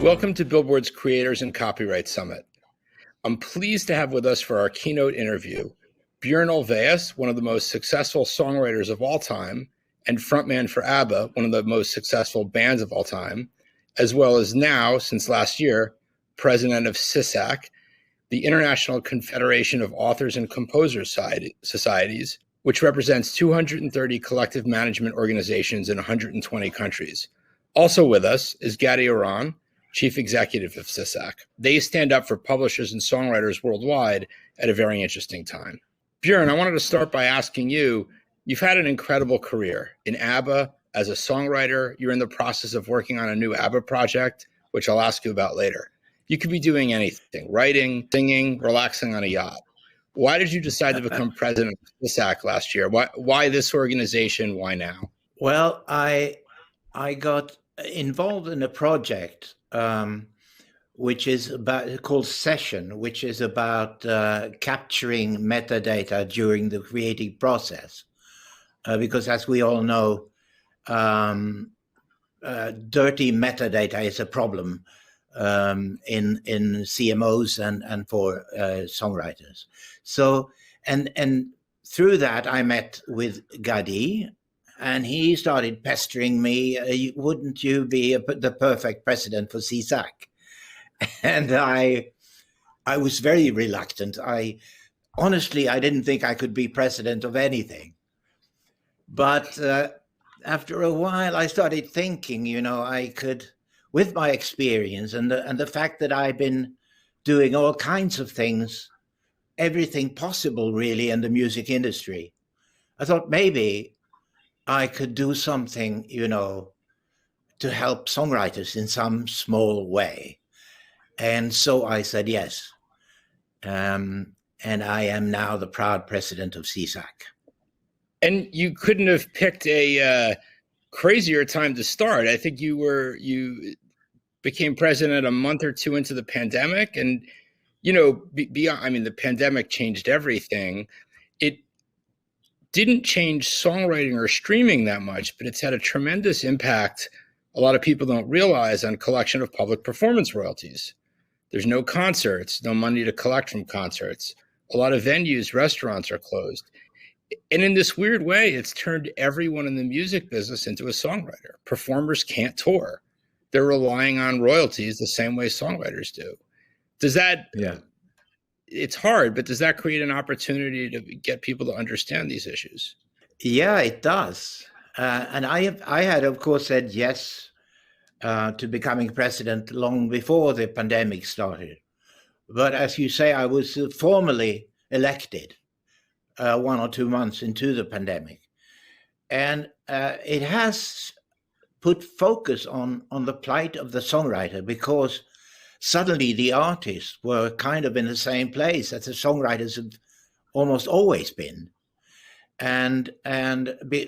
Welcome to Billboard's Creators and Copyright Summit. I'm pleased to have with us for our keynote interview Björn Ulvaeus, one of the most successful songwriters of all time, and frontman for ABBA, one of the most successful bands of all time, as well as now, since last year, president of CISAC, the International Confederation of Authors and Composers Societies, which represents 230 collective management organizations in 120 countries. Also with us is Gadi Aran, Chief Executive of CISAC. They stand up for publishers and songwriters worldwide at a very interesting time. Björn, I wanted to start by asking you, you've had an incredible career in ABBA as a songwriter. You're in the process of working on a new ABBA project, which I'll ask you about later. You could be doing anything, writing, singing, relaxing on a yacht. Why did you decide to become president of CISAC last year? Why this organization? Why now? Well, I got involved in a project which is called Session, which is about capturing metadata during the creative process. Because as we all know, dirty metadata is a problem in CMOs and for songwriters. So, and through that, I met with Gadi, and he started pestering me, wouldn't you be the perfect president for CISAC? And I was very reluctant. Honestly, I didn't think I could be president of anything. But after a while, I started thinking, I could, with my experience and the fact that I've been doing all kinds of things, everything possible really in the music industry, I thought maybe I could do something, to help songwriters in some small way. And so I said yes. And I am now the proud president of CISAC. And you couldn't have picked a crazier time to start. I think you became president a month or two into the pandemic. And, beyond, the pandemic changed everything. It didn't change songwriting or streaming that much, but it's had a tremendous impact. A lot of people don't realize on collection of public performance royalties. There's no concerts, no money to collect from concerts. A lot of venues, restaurants are closed. And in this weird way, it's turned everyone in the music business into a songwriter. Performers can't tour. They're relying on royalties the same way songwriters do. Does that... Yeah. It's hard, but does that create an opportunity to get people to understand these issues? Yeah, it does. And I had, of course, said yes to becoming president long before the pandemic started. But as you say, I was formally elected 1 or 2 months into the pandemic. And it has put focus on the plight of the songwriter, because suddenly the artists were kind of in the same place that the songwriters have almost always been. And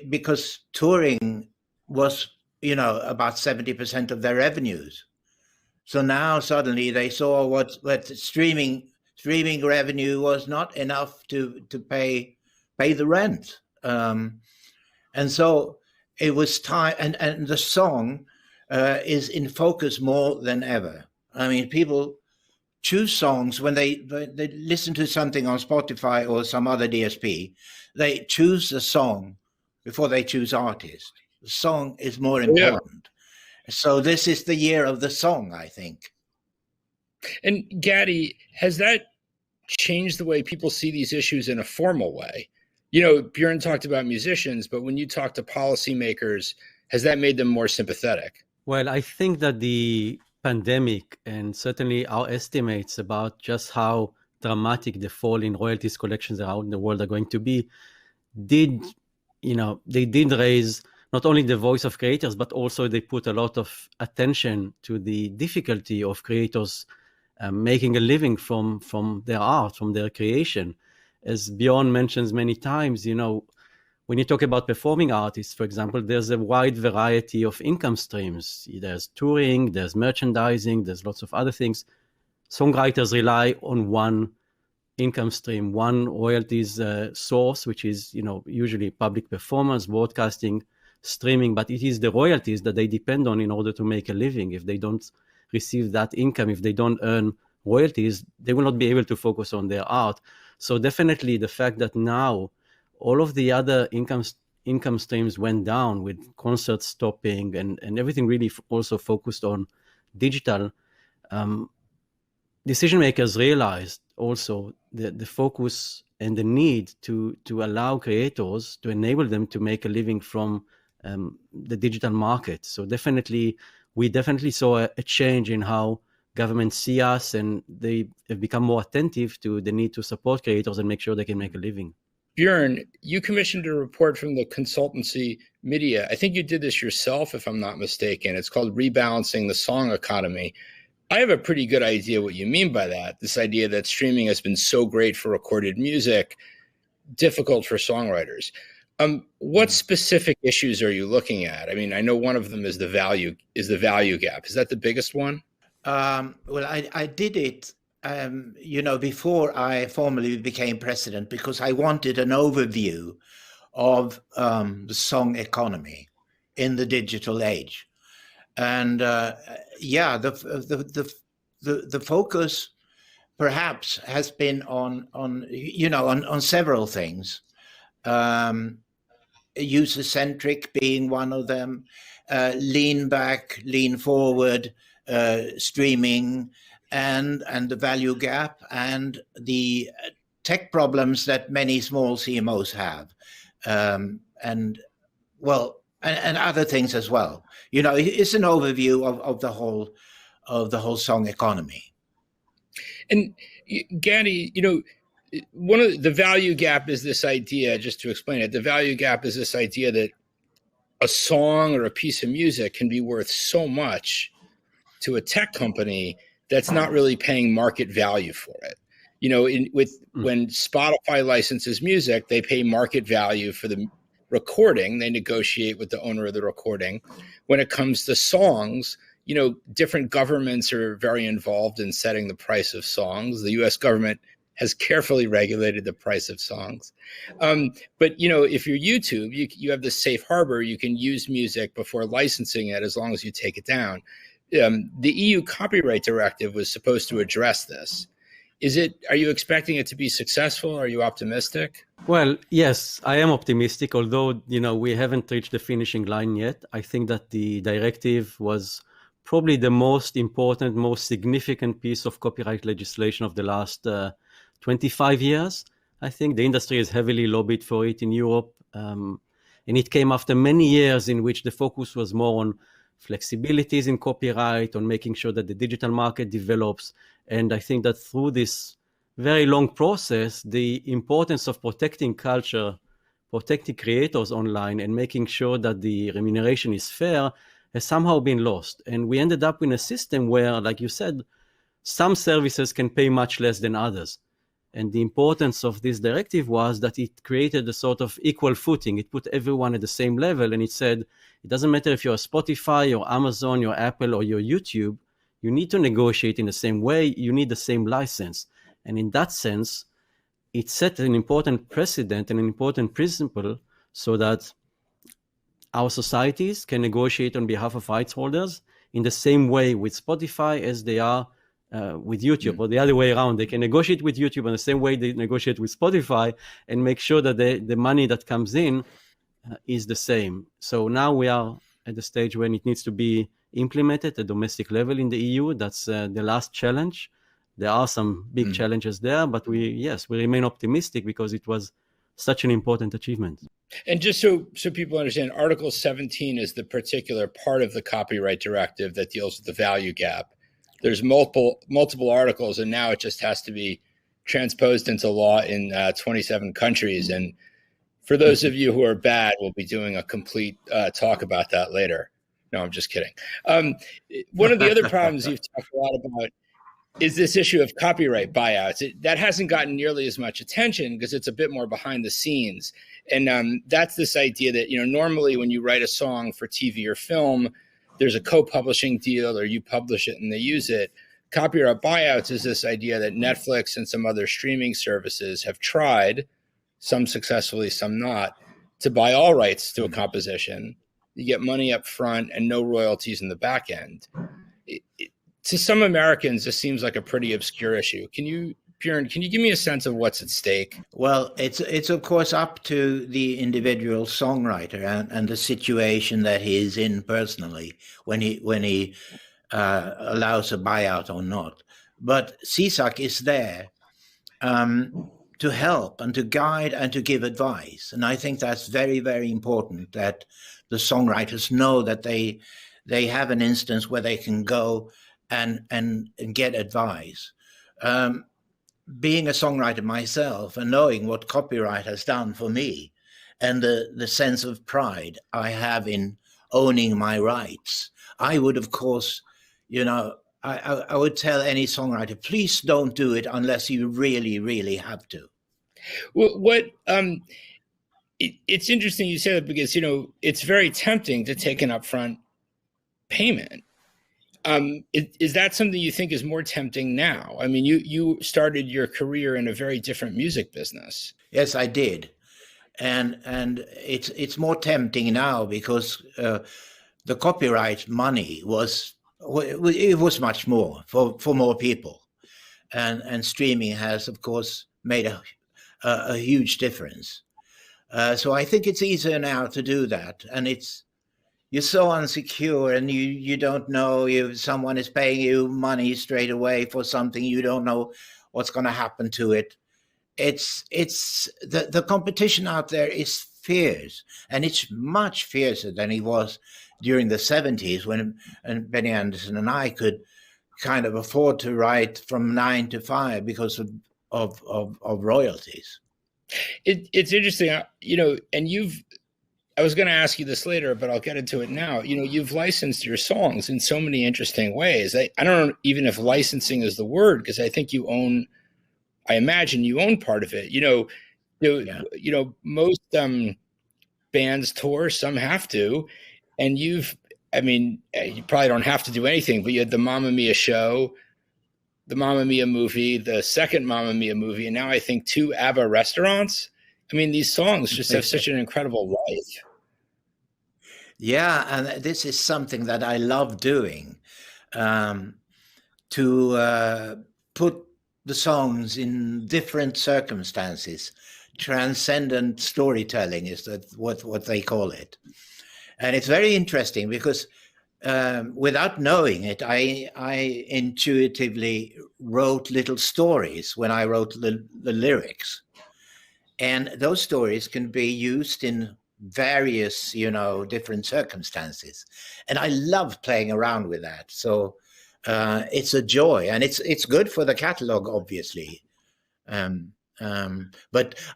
because touring was, about 70% of their revenues. So now suddenly they saw what streaming revenue was not enough to pay the rent. And so it was time, and the song is in focus more than ever. People choose songs when they listen to something on Spotify or some other DSP. They choose the song before they choose artist. The song is more important. Yeah. So this is the year of the song, I think. And Gadi, has that changed the way people see these issues in a formal way? Björn talked about musicians, but when you talk to policymakers, has that made them more sympathetic? Well, I think that the pandemic and certainly our estimates about just how dramatic the fall in royalties collections around the world are going to be they did raise not only the voice of creators, but also they put a lot of attention to the difficulty of creators making a living from their art, from their creation. As Björn mentions many times, when you talk about performing artists, for example, there's a wide variety of income streams. There's touring, there's merchandising, there's lots of other things. Songwriters rely on one income stream, one royalties source, which is, usually public performance, broadcasting, streaming, but it is the royalties that they depend on in order to make a living. If they don't receive that income, if they don't earn royalties, they will not be able to focus on their art. So definitely the fact that now all of the other income streams went down, with concerts stopping and everything really also focused on digital, decision makers realized also the focus and the need to allow creators, to enable them to make a living from the digital market. So we definitely saw a change in how governments see us, and they have become more attentive to the need to support creators and make sure they can make a living. Björn, you commissioned a report from the consultancy Media. I think you did this yourself, if I'm not mistaken. It's called Rebalancing the Song Economy. I have a pretty good idea what you mean by that, this idea that streaming has been so great for recorded music, difficult for songwriters. What specific issues are you looking at? I mean, I know one of them is the value gap. Is that the biggest one? Well, I did it, before I formally became president, because I wanted an overview of the song economy in the digital age. And the focus perhaps has been on several things. User-centric being one of them, lean back, lean forward, streaming, and the value gap, and the tech problems that many small CMOs have, and other things as well. It's an overview of the whole song economy. And Gadi, one of the value gap is this idea, just to explain it, the value gap is this idea that a song or a piece of music can be worth so much to a tech company that's not really paying market value for it. When Spotify licenses music, they pay market value for the recording. They negotiate with the owner of the recording. When it comes to songs, different governments are very involved in setting the price of songs. The US government has carefully regulated the price of songs. But if you're YouTube, you have this safe harbor. You can use music before licensing it as long as you take it down. The EU copyright directive was supposed to address this. Are you expecting it to be successful? Are you optimistic? Well, yes, I am optimistic, although, we haven't reached the finishing line yet. I think that the directive was probably the most important, most significant piece of copyright legislation of the last 25 years. I think the industry has heavily lobbied for it in Europe. And it came after many years in which the focus was more on flexibilities in copyright, on making sure that the digital market develops. And I think that through this very long process, the importance of protecting culture, protecting creators online, and making sure that the remuneration is fair has somehow been lost. And we ended up in a system where, like you said, some services can pay much less than others. And the importance of this directive was that it created a sort of equal footing. It put everyone at the same level, and it said, it doesn't matter if you're Spotify or Amazon, your Apple or your YouTube, you need to negotiate in the same way, you need the same license. And in that sense, it set an important precedent and an important principle so that our societies can negotiate on behalf of rights holders in the same way with Spotify as they are with YouTube, or the other way around. They can negotiate with YouTube in the same way they negotiate with Spotify, and make sure that the money that comes in is the same. So now we are at the stage when it needs to be implemented at domestic level in the EU. That's the last challenge. There are some big challenges there, but we remain optimistic because it was such an important achievement. And just so people understand, Article 17 is the particular part of the copyright directive that deals with the value gap. There's multiple articles, and now it just has to be transposed into law in 27 countries. And for those of you who are bad, we'll be doing a complete talk about that later. No, I'm just kidding. One of the other problems you've talked a lot about is this issue of copyright buyouts. That hasn't gotten nearly as much attention because it's a bit more behind the scenes. And that's this idea that, normally when you write a song for TV or film, there's a co-publishing deal, or you publish it and they use it. Copyright buyouts is this idea that Netflix and some other streaming services have tried, some successfully, some not, to buy all rights to a composition. You get money up front and no royalties in the back end. To some Americans, this seems like a pretty obscure issue. Björn, can you give me a sense of what's at stake? Well, it's of course up to the individual songwriter and the situation that he is in personally when he allows a buyout or not. But CSAC is there to help and to guide and to give advice, and I think that's very, very important that the songwriters know that they have an instance where they can go and get advice. Being a songwriter myself and knowing what copyright has done for me and the sense of pride I have in owning my rights, I would, of course, I would tell any songwriter, please don't do it unless you really, really have to. Well, it's interesting you say that because, it's very tempting to take an upfront payment. Is that something you think is more tempting now? I mean, you started your career in a very different music business. Yes, I did. And it's more tempting now because the copyright money was much more for more people. And streaming has, of course, made a huge difference. So I think it's easier now to do that. And you're so insecure and you don't know if someone is paying you money straight away for something, you don't know what's going to happen to it. It's the competition out there is fierce, and it's much fiercer than it was during the 70s when Benny Andersson and I could kind of afford to write from 9 to 5 because of royalties. It's interesting, and I was going to ask you this later, but I'll get into it now. You've licensed your songs in so many interesting ways. I don't know even if licensing is the word, because I think I imagine you own part of it. Most bands tour, some have to, and you probably don't have to do anything, but you had the Mamma Mia show, the Mamma Mia movie, the second Mamma Mia movie, and now I think 2 ABBA restaurants. I mean, these songs just have such an incredible life. Yeah, and this is something that I love doing, to put the songs in different circumstances. Transcendent storytelling is what they call it. And it's very interesting because without knowing it, I intuitively wrote little stories when I wrote the lyrics. And those stories can be used in various, different circumstances. And I love playing around with that. So it's a joy, and it's good for the catalog, obviously. But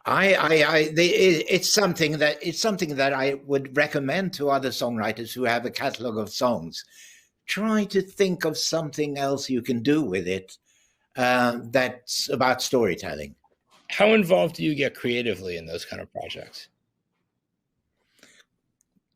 it's something that I would recommend to other songwriters who have a catalog of songs. Try to think of something else you can do with it that's about storytelling. How involved do you get creatively in those kind of projects?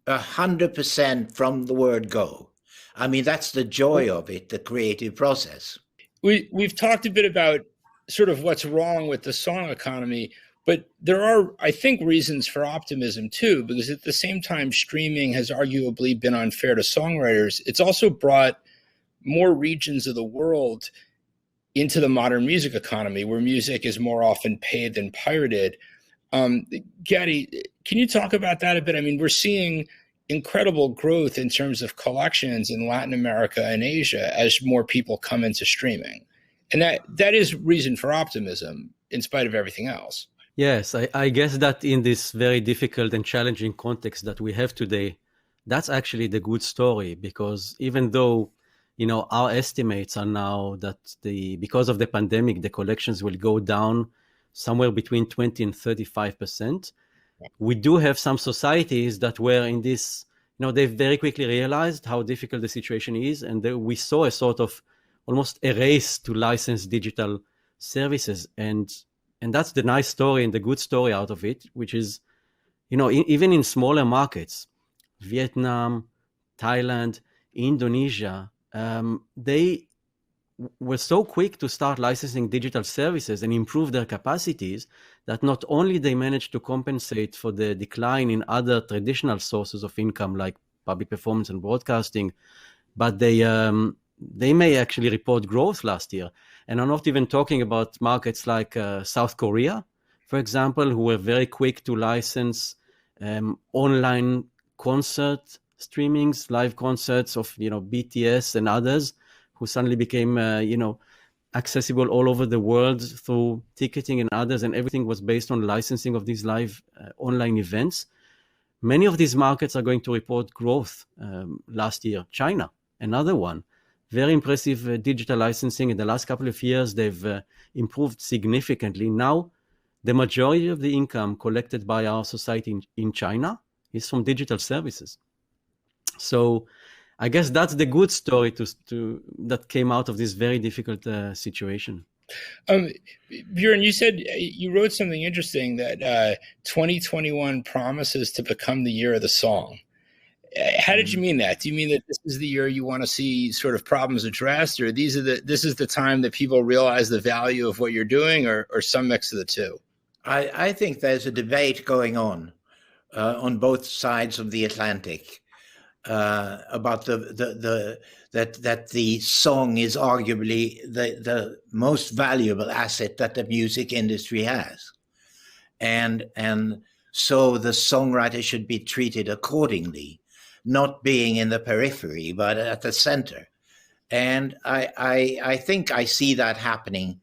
100% from the word go. I mean, that's the joy of it, the creative process. We've talked a bit about sort of what's wrong with the song economy, but there are, I think, reasons for optimism too, because at the same time, streaming has arguably been unfair to songwriters. It's also brought more regions of the world into the modern music economy, where music is more often paid than pirated. Gadi, can you talk about that a bit? I mean, we're seeing incredible growth in terms of collections in Latin America and Asia as more people come into streaming. And that is reason for optimism in spite of everything else. Yes, I guess that in this very difficult and challenging context that we have today, that's actually the good story, because even though our estimates are now that because of the pandemic, the collections will go down somewhere between 20 and 35%. We do have some societies that were in this, they very quickly realized how difficult the situation is. And we saw a sort of almost a race to license digital services. And that's the nice story and the good story out of it, which is, even in smaller markets, Vietnam, Thailand, Indonesia, they were so quick to start licensing digital services and improve their capacities that not only they managed to compensate for the decline in other traditional sources of income like public performance and broadcasting, but they they may actually report growth last year. And I'm not even talking about markets like South Korea, for example, who were very quick to license online concert streamings, live concerts of BTS and others, who suddenly became accessible all over the world through ticketing and others, and everything was based on licensing of these live online events. Many of these markets are going to report growth last year. China, another one. Very impressive digital licensing. In the last couple of years, they've improved significantly. Now, the majority of the income collected by our society in China is from digital services. So I guess that's the good story that came out of this very difficult situation. Björn, you said you wrote something interesting that 2021 promises to become the year of the song. How did you mean that? Do you mean that this is the year you want to see sort of problems addressed, or this is the time that people realize the value of what you're doing, or some mix of the two? I think there's a debate going on both sides of the Atlantic about that the song is arguably the most valuable asset that the music industry has, and so the songwriter should be treated accordingly, not being in the periphery but at the center. And I think I see that happening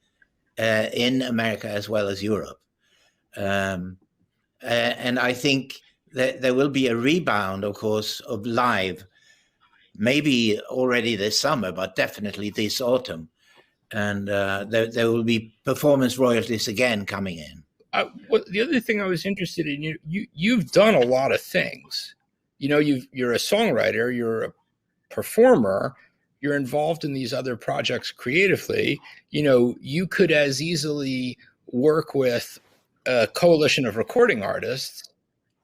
in America as well as Europe. And I think that there will be a rebound, of course, of live, maybe already this summer, but definitely this autumn. And there will be performance royalties again coming in. The other thing I was interested in, you've done a lot of things. You're a songwriter, you're a performer, you're involved in these other projects creatively. You could as easily work with a coalition of recording artists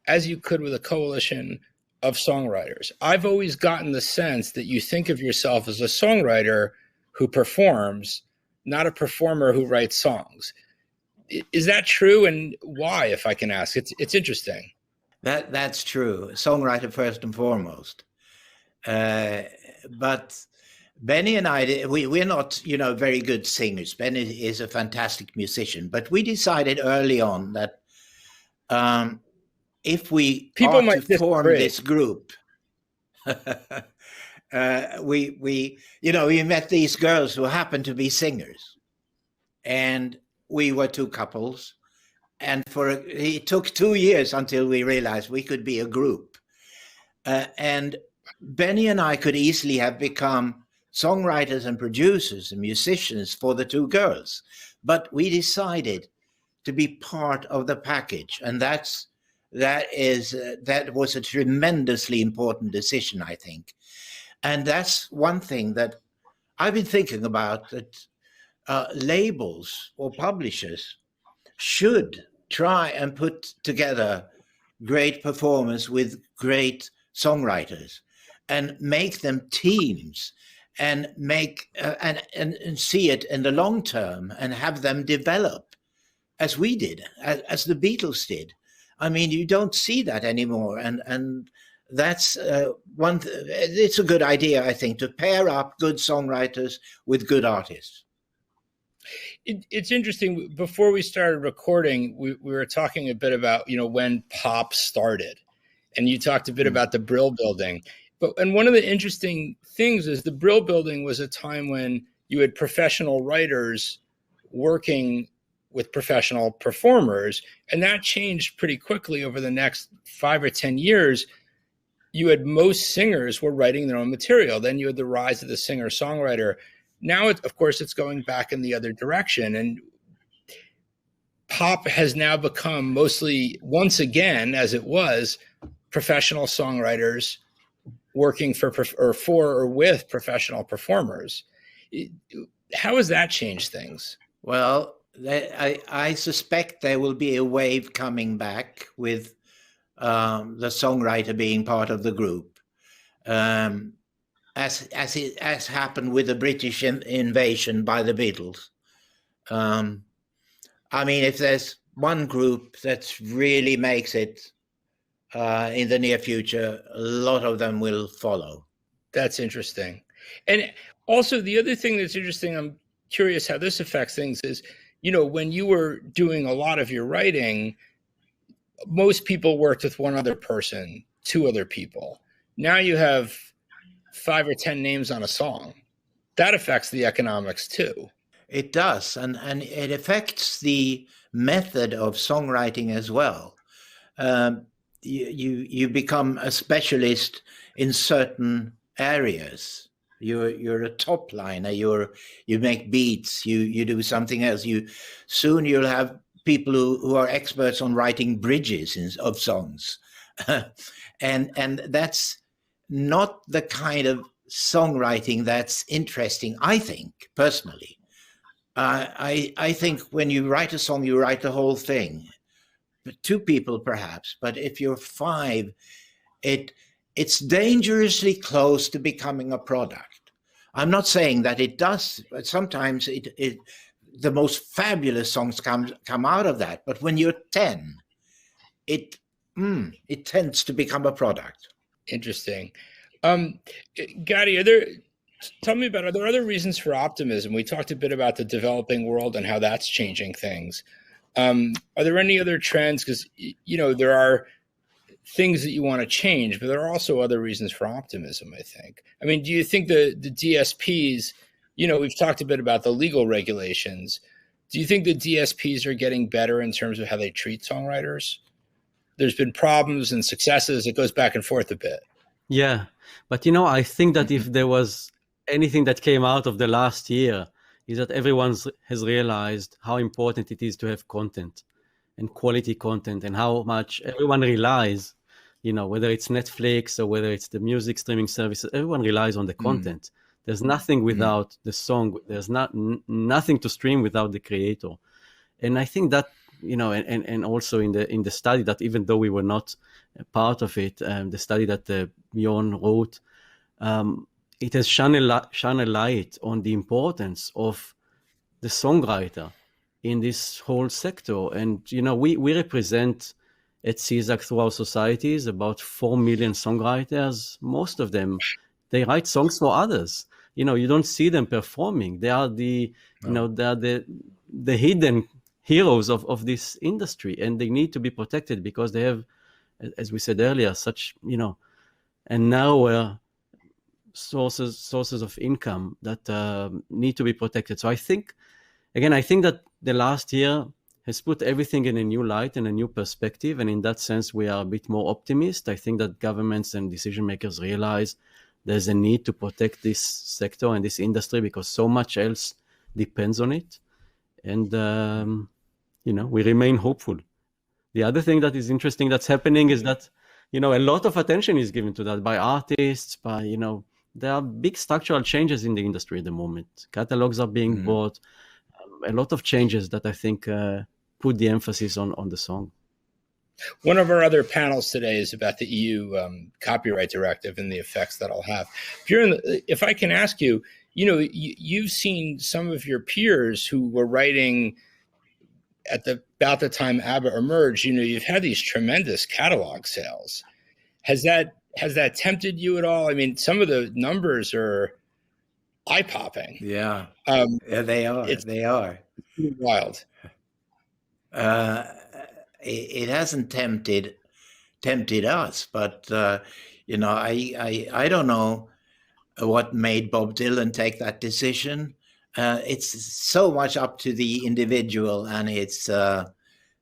as you could with a coalition of songwriters. I've always gotten the sense that you think of yourself as a songwriter who performs, not a performer who writes songs. Is that true? And why, if I can ask? It's interesting. That's true. Songwriter first and foremost. But Benny and I, we're not, very good singers. Benny is a fantastic musician, but we decided early on that if we are to form this group, we met these girls who happened to be singers, and we were two couples, and it took 2 years until we realized we could be a group, and Benny and I could easily have become songwriters and producers and musicians for the two girls, but we decided to be part of the package, and that was a tremendously important decision, I think. And that's one thing that I've been thinking about, that labels or publishers should try and put together great performers with great songwriters and make them teams, and make and see it in the long term, and have them develop as we did, as the Beatles did. I mean, you don't see that anymore, and that's it's a good idea, I think, to pair up good songwriters with good artists. It's interesting. Before we started recording, we were talking a bit about when pop started, and you talked a bit about the Brill Building. And one of the interesting things is the Brill Building was a time when you had professional writers working with professional performers, and that changed pretty quickly over the next 5 or 10 years. You had most singers were writing their own material. Then you had the rise of the singer-songwriter. Now, of course, it's going back in the other direction, and pop has now become mostly, once again, as it was, professional songwriters working for or with professional performers. How has that changed things? Well, I suspect there will be a wave coming back with the songwriter being part of the group, as happened with the British invasion by the Beatles. I mean, if there's one group that really makes it in the near future, a lot of them will follow. That's interesting. And Also, the other thing that's interesting, I'm curious how this affects things is, when you were doing a lot of your writing, most people worked with one other person, two other people. Now you have 5 or 10 names on a song. That affects the economics too. It does, and it affects the method of songwriting as well. You become a specialist in certain areas. You're a top liner. You make beats. You do something else. Soon you'll have people who are experts on writing bridges of songs, and that's not the kind of songwriting that's interesting. I think personally, I think when you write a song, you write the whole thing. Two people perhaps, but if you're 5, it's dangerously close to becoming a product. I'm not saying that it does, but sometimes the most fabulous songs come out of that. But when you're 10, it tends to become a product. Interesting. Gadi, are there other reasons for optimism? We talked a bit about the developing world and how that's changing things. Are there any other trends? Because, there are things that you want to change, but there are also other reasons for optimism, I think. I mean, do you think the DSPs, we've talked a bit about the legal regulations. Do you think the DSPs are getting better in terms of how they treat songwriters? There's been problems and successes. It goes back and forth a bit. Yeah. But, I think that if there was anything that came out of the last year, is that everyone has realized how important it is to have content and quality content, and how much everyone relies, whether it's Netflix or whether it's the music streaming services, everyone relies on the content. There's nothing without the song. There's nothing to stream without the creator. And I think that, and also in the study that, even though we were not a part of it, the study that Björn wrote, it has shone a light on the importance of the songwriter in this whole sector. And, we represent at CSAC through our societies about 4 million songwriters. Most of them, they write songs for others. You don't see them performing. They are the hidden heroes of this industry, and they need to be protected because they have, as we said earlier, such, and narrower sources of income that need to be protected. So I think that the last year has put everything in a new light and a new perspective. And in that sense, we are a bit more optimist. I think that governments and decision makers realize there's a need to protect this sector and this industry because so much else depends on it. And, we remain hopeful. The other thing that is interesting that's happening is that, a lot of attention is given to that by artists, there are big structural changes in the industry at the moment. Catalogs are being bought. A lot of changes that I think put the emphasis on the song. One of our other panels today is about the EU copyright directive and the effects that'll have. Björn, if I can ask you, you've seen some of your peers who were writing at about the time ABBA emerged. You've had these tremendous catalog sales. Has that tempted you at all? I mean, some of the numbers are eye-popping. Yeah, they are. They are wild. It hasn't tempted us, but I don't know what made Bob Dylan take that decision. It's so much up to the individual and its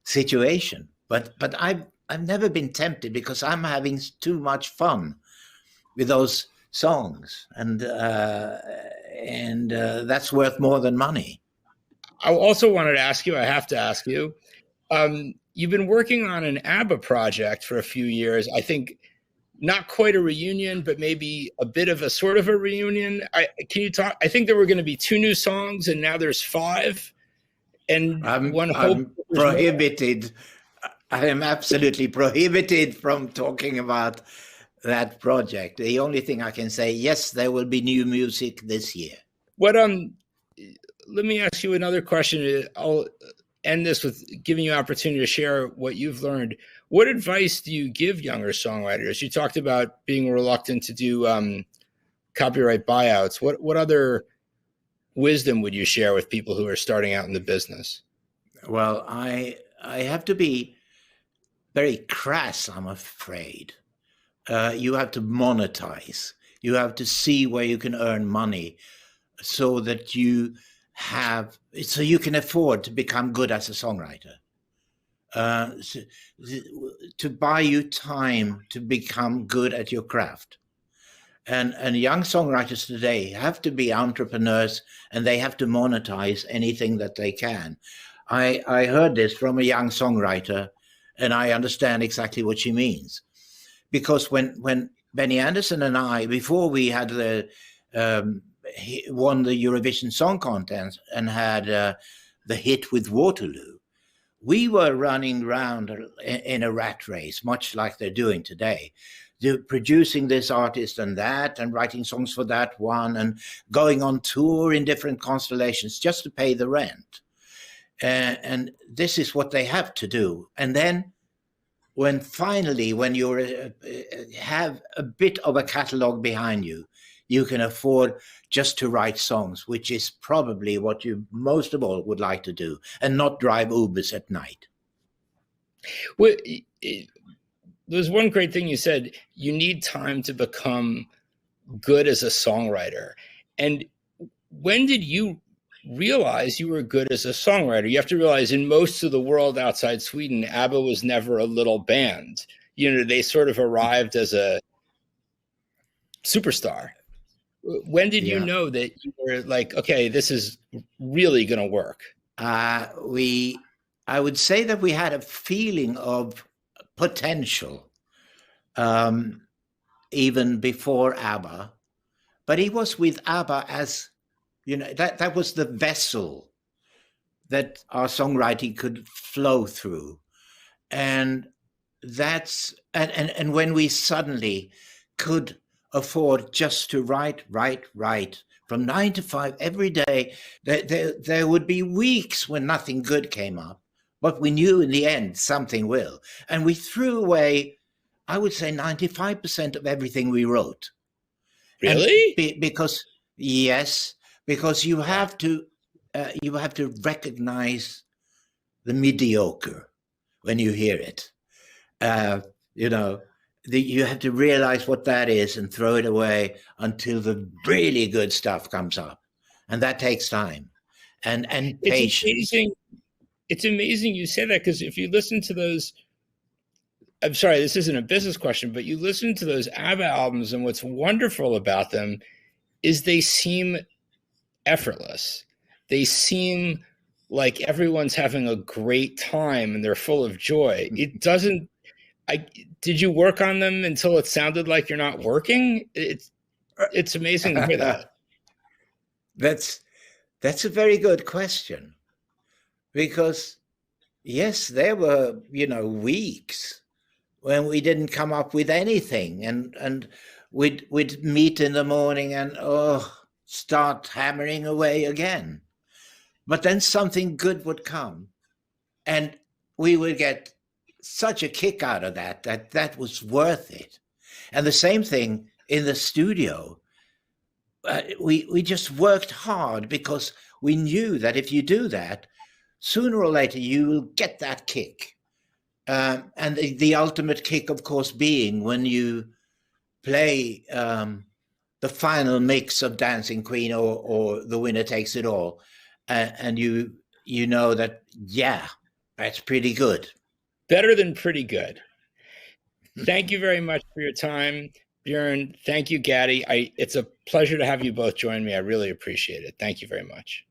situation. But I've never been tempted because I'm having too much fun with those songs, and that's worth more than money. I also wanted to ask you, I have to ask you, you've been working on an ABBA project for a few years. I think not quite a reunion, but maybe a bit of a sort of a reunion. Can you talk? I think there were going to be 2 new songs, and now there's 5. And I'm prohibited. I am absolutely prohibited from talking about that project. The only thing I can say, yes, there will be new music this year. Let me ask you another question. I'll end this with giving you an opportunity to share what you've learned. What advice do you give younger songwriters? You talked about being reluctant to do copyright buyouts. What other wisdom would you share with people who are starting out in the business? Well, I have to be very crass, I'm afraid. You have to monetize. You have to see where you can earn money so that you can afford to become good as a songwriter. To buy you time to become good at your craft. And young songwriters today have to be entrepreneurs, and they have to monetize anything that they can. I heard this from a young songwriter, and I understand exactly what she means. Because when Benny Andersson and I, before we had won the Eurovision Song Contest and had the hit with Waterloo, we were running around in a rat race, much like they're doing today. They're producing this artist and that, and writing songs for that one, and going on tour in different constellations just to pay the rent. And this is what they have to do. And then when you have a bit of a catalog behind you, you can afford just to write songs, which is probably what you most of all would like to do, and not drive Ubers at night. Well, there's one great thing you said: you need time to become good as a songwriter. And when did you realize you were good as a songwriter? You have to realize in most of the world outside Sweden, ABBA was never a little band. They sort of arrived as a superstar. When did you know that you were like, okay, this is really going to work? I would say that we had a feeling of potential even before ABBA, but it was with ABBA as, that was the vessel that our songwriting could flow through. And and when we suddenly could afford just to write from 9 to 5 every day, there would be weeks when nothing good came up, but we knew in the end something will. And we threw away, I would say, 95% of everything we wrote. Really? Because you have to recognize the mediocre when you hear it. You have to realize what that is and throw it away until the really good stuff comes up. And that takes time and patience. It's amazing you say that, because if you listen to those, I'm sorry, this isn't a business question, but you listen to those ABBA albums, and what's wonderful about them is they seem effortless. They seem like everyone's having a great time and they're full of joy. It doesn't, did you work on them until it sounded like you're not working? It's amazing to hear that. That's a very good question, because yes, there were, weeks when we didn't come up with anything, and we'd meet in the morning and start hammering away again. But then something good would come, and we would get such a kick out of that was worth it. And the same thing in the studio. We just worked hard because we knew that if you do that, sooner or later you will get that kick. And the ultimate kick, of course, being when you play the final mix of Dancing Queen or The Winner Takes It All, and you know that, yeah, that's pretty good. Better than pretty good. Thank you very much for your time, Björn. Thank you, Gatti. It's a pleasure to have you both join me. I really appreciate it. Thank you very much.